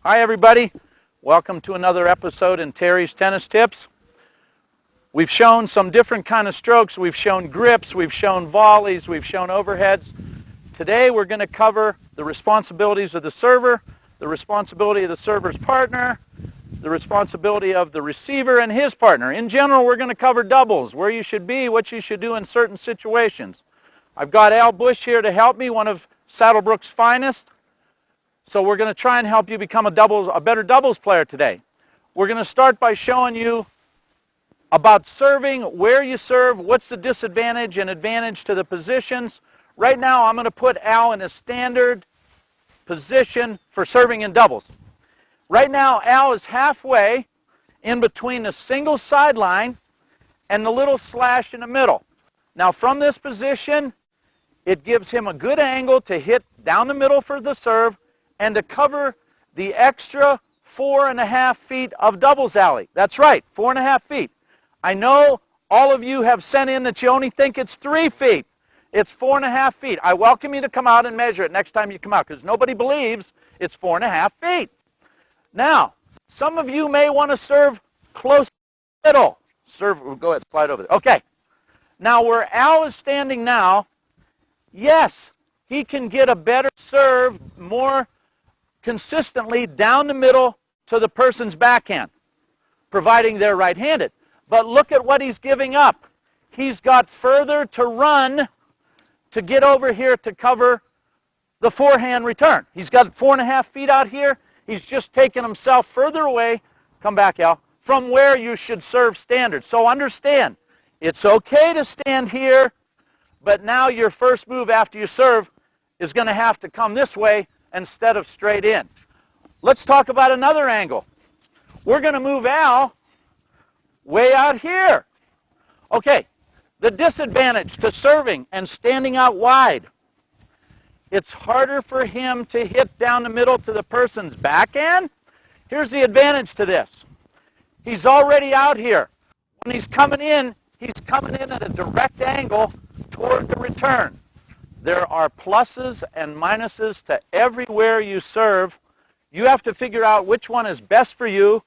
Hi everybody, welcome to another episode in Terry's Tennis Tips. We've shown some different kind of strokes. We've shown grips, we've shown volleys, we've shown overheads. Today we're going to cover the responsibilities of the server, the responsibility of the server's partner, the responsibility of the receiver and his partner. In general, we're going to cover doubles, where you should be, what you should do in certain situations. I've got Al Bush here to help me, one of Saddlebrook's finest. So we're going to try and help you become a better doubles player today. We're going to start by showing you about serving, where you serve, what's the disadvantage and advantage to the positions. Right now I'm going to put Al in a standard position for serving in doubles. Right now Al is halfway in between the single sideline and the little slash in the middle. Now from this position, it gives him a good angle to hit down the middle for the serve and to cover the extra 4.5 feet of doubles alley. That's right, 4.5 feet. I know all of you have sent in that you only think it's 3 feet. It's 4.5 feet. I welcome you to come out and measure it next time you come out, because nobody believes it's 4.5 feet. Now, some of you may want to serve close to the middle. Go ahead, slide over there. Okay. Now, where Al is standing now, yes, he can get a better serve more consistently down the middle to the person's backhand, providing they're right-handed. But look at what he's giving up. He's got further to run to get over here to cover the forehand return. He's got 4.5 feet out here. He's just taken himself further away, come back Al, from where you should serve standard. So understand, it's okay to stand here, but now your first move after you serve is going to have to come this way instead of straight in. Let's talk about another angle. We're going to move Al way out here. Okay, the disadvantage to serving and standing out wide. It's harder for him to hit down the middle to the person's backhand. Here's the advantage to this. He's already out here. When he's coming in at a direct angle toward the return. There are pluses and minuses to everywhere you serve. You have to figure out which one is best for you,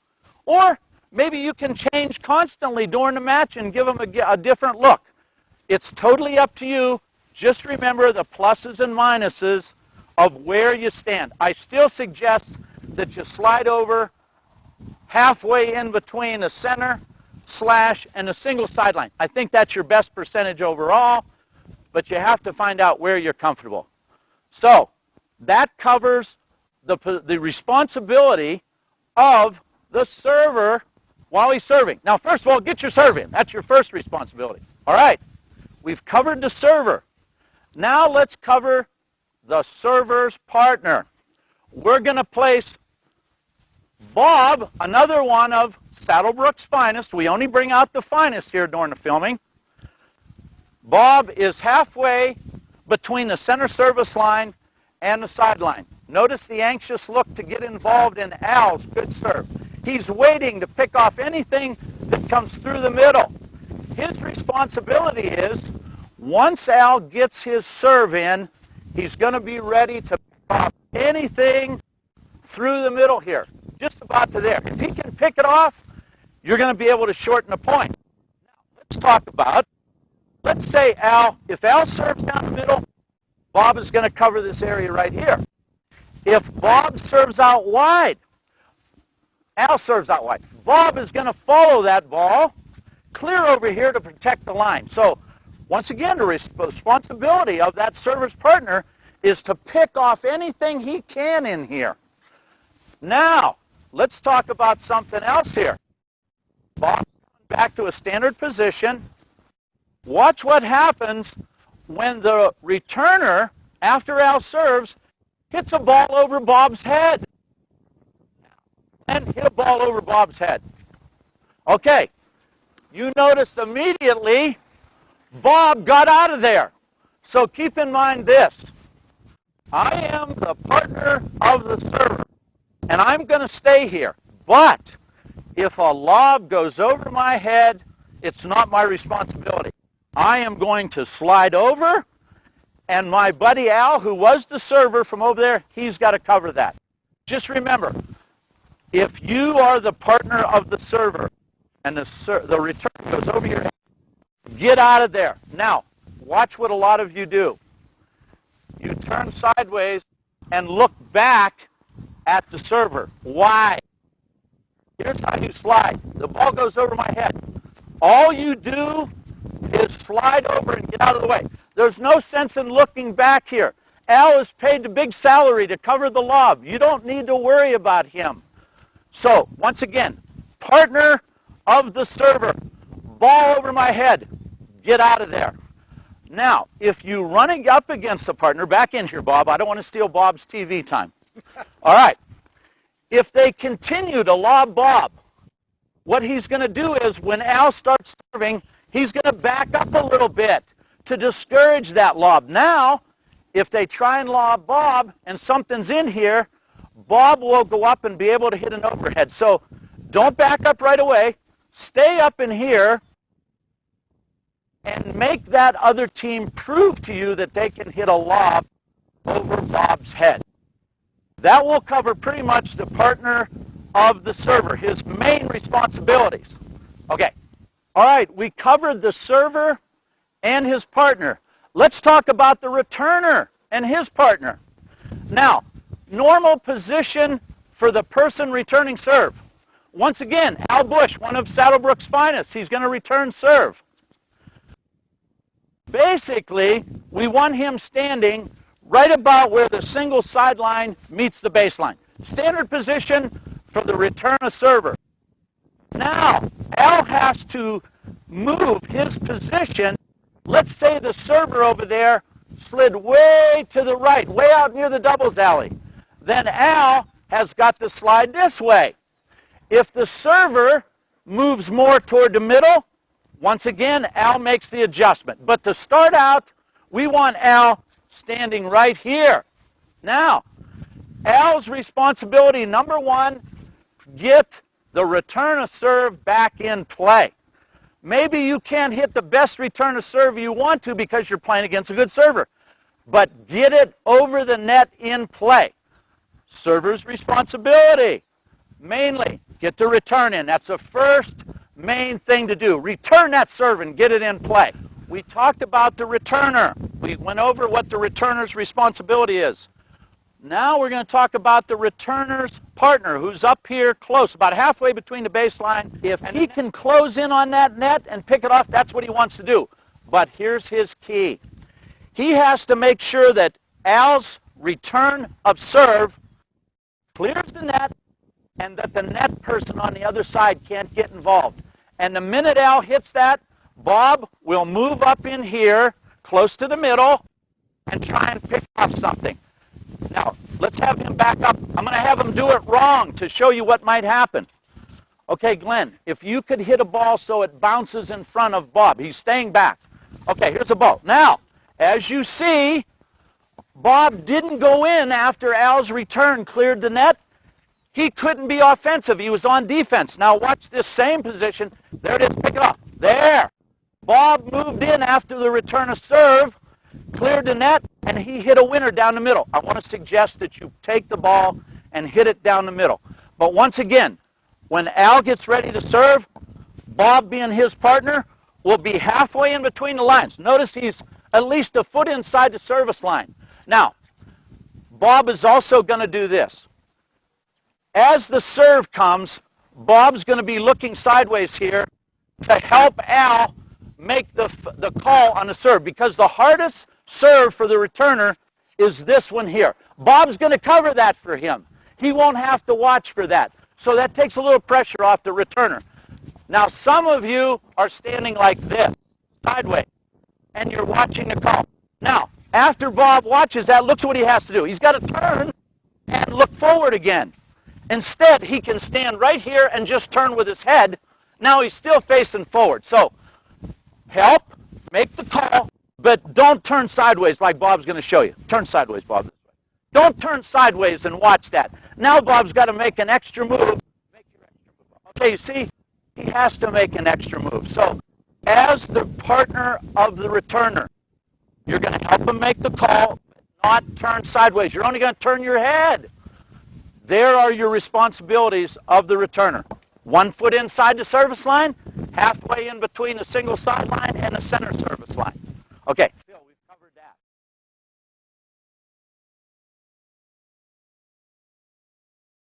or maybe you can change constantly during the match and give them a different look. It's totally up to you. Just remember the pluses and minuses of where you stand. I still suggest that you slide over halfway in between the center slash and the single sideline. I think that's your best percentage overall, but you have to find out where you're comfortable. So that covers the responsibility of the server while he's serving. Now, first of all, get your serve in. That's your first responsibility. All right, we've covered the server. Now let's cover the server's partner. We're going to place Bob, another one of Saddlebrook's finest. We only bring out the finest here during the filming. Bob is halfway between the center service line and the sideline. Notice the anxious look to get involved in Al's good serve. He's waiting to pick off anything that comes through the middle. His responsibility is, once Al gets his serve in, he's going to be ready to pick off anything through the middle here, just about to there. If he can pick it off, you're going to be able to shorten the point. Now, let's talk about, let's say if Al serves down the middle, Bob is going to cover this area right here. If Bob serves out wide, Al serves out wide. Bob is going to follow that ball clear over here to protect the line. So once again, the responsibility of that server's partner is to pick off anything he can in here. Now, let's talk about something else here. Bob's coming back to a standard position. Watch what happens when the returner, after Al serves, hits a ball over Bob's head. And hit a ball over Bob's head. Okay, you notice immediately Bob got out of there. So keep in mind this. I am the partner of the server, and I'm going to stay here. But if a lob goes over my head, it's not my responsibility. I am going to slide over, and my buddy Al, who was the server from over there, he's got to cover that. Just remember, If you are the partner of the server and the return goes over your head, get out of there. Now, watch what a lot of you do. You turn sideways and look back at the server. Why? Here's how you slide. The ball goes over my head. All you do is slide over and get out of the way. There's no sense in looking back here. Al is paid a big salary to cover the lob. You don't need to worry about him. So, once again, partner of the server. Ball over my head. Get out of there. Now, if you're running up against a partner, back in here, Bob. I don't want to steal Bob's TV time. All right. If they continue to lob Bob, what he's going to do is when Al starts serving, he's going to back up a little bit to discourage that lob. Now, if they try and lob Bob and something's in here, Bob will go up and be able to hit an overhead. So don't back up right away. Stay up in here and make that other team prove to you that they can hit a lob over Bob's head. That will cover pretty much the partner of the server, his main responsibilities. Okay. All right, we covered the server and his partner. Let's talk about the returner and his partner. Now, normal position for the person returning serve. Once again, Al Bush, one of Saddlebrook's finest. He's going to return serve. Basically, we want him standing right about where the single sideline meets the baseline. Standard position for the return of server. Now, Al has to move his position. Let's say the server over there slid way to the right, way out near the doubles alley. Then Al has got to slide this way. If the server moves more toward the middle, once again, Al makes the adjustment. But to start out, we want Al standing right here. Now, Al's responsibility, number one, get the return of serve back in play. Maybe you can't hit the best return of serve you want to because you're playing against a good server. But get it over the net in play. Server's responsibility, mainly, get the return in. That's the first main thing to do. Return that serve and get it in play. We talked about the returner. We went over what the returner's responsibility is. Now we're going to talk about the returner's partner, who's up here close, about halfway between the baseline. If he can close in on that net and pick it off, that's what he wants to do. But here's his key. He has to make sure that Al's return of serve clears the net and that the net person on the other side can't get involved. And the minute Al hits that, Bob will move up in here, close to the middle, and try and pick off something. Now, let's have him back up. I'm going to have him do it wrong to show you what might happen. Okay, Glenn, if you could hit a ball so it bounces in front of Bob. He's staying back. Okay, here's a ball. Now, as you see, Bob didn't go in after Al's return cleared the net. He couldn't be offensive. He was on defense. Now watch this same position. There it is. Pick it up. There. Bob moved in after the return of serve, cleared the net, and he hit a winner down the middle. I want to suggest that you take the ball and hit it down the middle. But once again, when Al gets ready to serve, Bob, being his partner, will be halfway in between the lines. Notice he's at least a foot inside the service line. Now, Bob is also going to do this. As the serve comes, Bob's going to be looking sideways here to help Al make the call on the serve, because the hardest serve for the returner is this one here. Bob's going to cover that for him. He won't have to watch for that. So that takes a little pressure off the returner. Now, some of you are standing like this, sideways, and you're watching the call. Now, after Bob watches that, look what he has to do. He's got to turn and look forward again. Instead, he can stand right here and just turn with his head. Now he's still facing forward. So, help, make the call, but don't turn sideways like Bob's going to show you. Turn sideways, Bob. Don't turn sideways and watch that. Now Bob's got to make an extra move. Okay, you see? He has to make an extra move. So, as the partner of the returner, you're going to help him make the call, but not turn sideways. You're only going to turn your head. There are your responsibilities of the returner. 1 foot inside the service line, halfway in between the single sideline and the center service line. Okay,